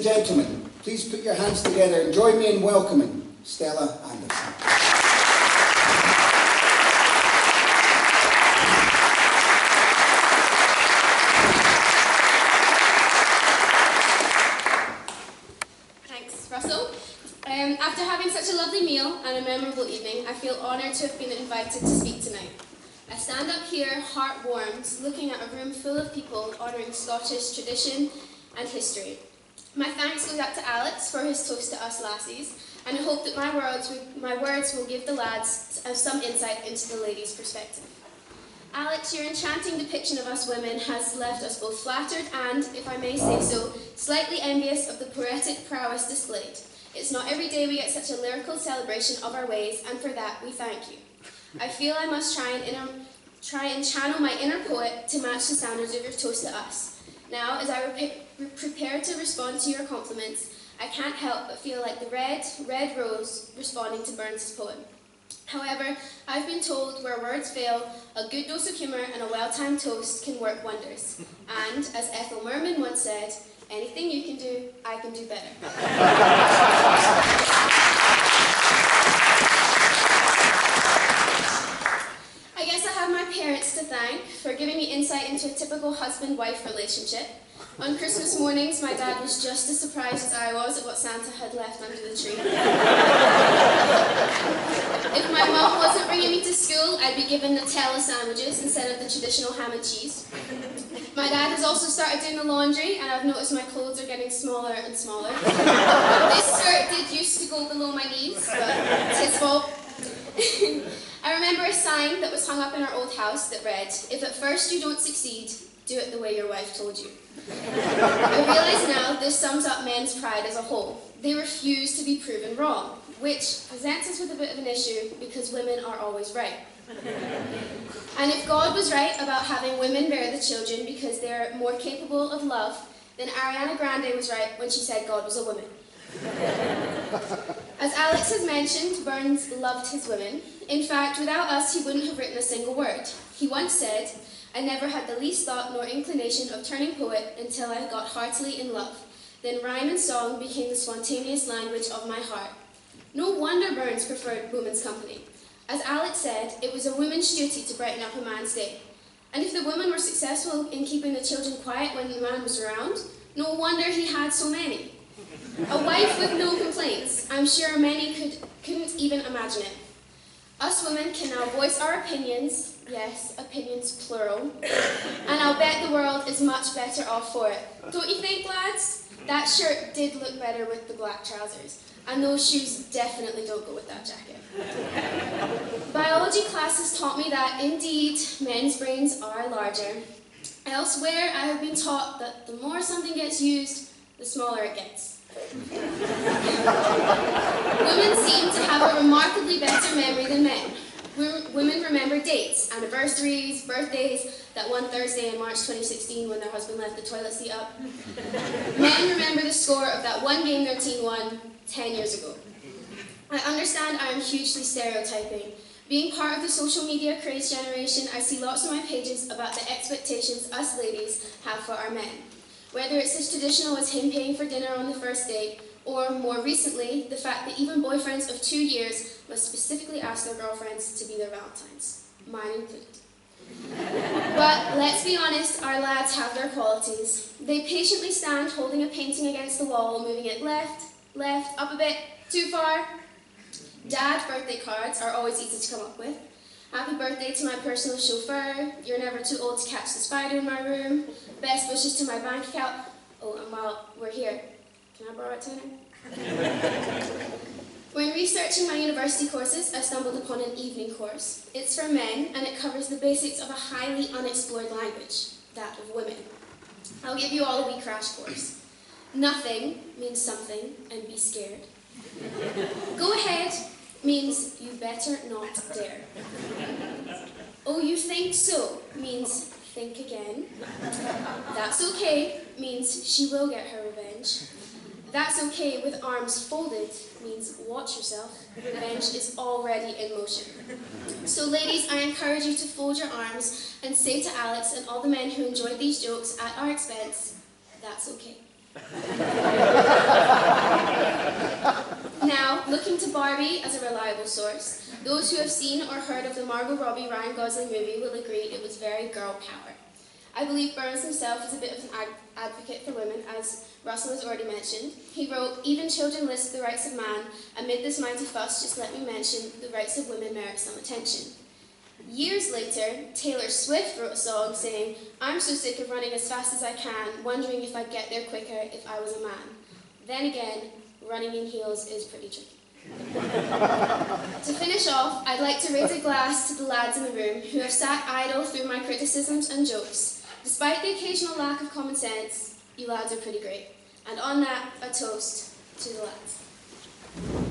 gentlemen, please put your hands together and join me in welcoming Stella Anderson. Thanks, Russell. After having such a lovely meal and a memorable evening, I feel honoured to have been invited to speak tonight. I stand up here, heart warmed, looking at a room full of people honouring Scottish tradition and history. My thanks goes out to Alex for his toast to us lassies, and I hope that my words will give the lads some insight into the ladies' perspective. Alex, your enchanting depiction of us women has left us both flattered and, if I may say so, slightly envious of the poetic prowess displayed. It's not every day we get such a lyrical celebration of our ways, and for that we thank you. I feel I must try and channel my inner poet to match the standards of your toast to us. Now, as I prepare to respond to your compliments, I can't help but feel like the red rose responding to Burns' poem. However, I've been told where words fail, a good dose of humour and a well-timed toast can work wonders. And, as Ethel Merman once said, anything you can do, I can do better. I guess I have my parents to thank for giving me insight into a typical husband-wife relationship. On Christmas mornings, my dad was just as surprised as I was at what Santa had left under the tree. If my mum wasn't bringing me to school, I'd be given Nutella sandwiches instead of the traditional ham and cheese. My dad has also started doing the laundry, and I've noticed my clothes are getting smaller and smaller. This skirt did used to go below my knees, but it's his fault. I remember a sign that was hung up in our old house that read, "If at first you don't succeed, do it the way your wife told you." I realise now this sums up men's pride as a whole. They refuse to be proven wrong, which presents us with a bit of an issue because women are always right. And if God was right about having women bear the children because they're more capable of love, then Ariana Grande was right when she said God was a woman. As Alex has mentioned, Burns loved his women. In fact, without us, he wouldn't have written a single word. He once said, "I never had the least thought nor inclination of turning poet until I got heartily in love. Then rhyme and song became the spontaneous language of my heart." No wonder Burns preferred women's company. As Alex said, it was a woman's duty to brighten up a man's day. And if the women were successful in keeping the children quiet when the man was around, no wonder he had so many. A wife with no complaints. I'm sure many couldn't even imagine it. Us women can now voice our opinions, yes, opinions plural, and I'll bet the world is much better off for it. Don't you think, lads? That shirt did look better with the black trousers, and those shoes definitely don't go with that jacket. Biology classes taught me that, indeed, men's brains are larger. Elsewhere, I have been taught that the more something gets used, the smaller it gets. Women seem to have a remarkably better memory than men. Women remember dates, anniversaries, birthdays, that one Thursday in March 2016 when their husband left the toilet seat up. Men remember the score of that one game their team won 10 years ago. I understand I am hugely stereotyping. Being part of the social media craze generation, I see lots of my pages about the expectations us ladies have for our men. Whether it's as traditional as him paying for dinner on the first date, or more recently, the fact that even boyfriends of 2 years must specifically ask their girlfriends to be their Valentines, mine included. But let's be honest, our lads have their qualities. They patiently stand holding a painting against the wall, moving it left, up a bit, too far. Dad birthday cards are always easy to come up with. Happy birthday to my personal chauffeur. You're never too old to catch the spider in my room. Best wishes to my bank account. Oh, and while we're here, can I borrow a tenner? When researching my university courses, I stumbled upon an evening course. It's for men, and it covers the basics of a highly unexplored language, that of women. I'll give you all a wee crash course. Nothing means something, and be scared. Go ahead means you better not dare. Oh, you think so means think again. That's okay means she will get her revenge. That's okay with arms folded means watch yourself. Revenge is already in motion. So ladies, I encourage you to fold your arms and say to Alex and all the men who enjoyed these jokes at our expense, that's okay. reliable source. Those who have seen or heard of the Margot Robbie Ryan Gosling movie will agree it was very girl power. I believe Burns himself is a bit of an advocate for women, as Russell has already mentioned. He wrote, "Even children list the rights of man. Amid this mighty fuss, just let me mention, the rights of women merit some attention." Years later, Taylor Swift wrote a song saying, "I'm so sick of running as fast as I can, wondering if I'd get there quicker if I was a man." Then again, running in heels is pretty tricky. To finish off, I'd like to raise a glass to the lads in the room who have sat idle through my criticisms and jokes. Despite the occasional lack of common sense, you lads are pretty great. And on that, a toast to the lads.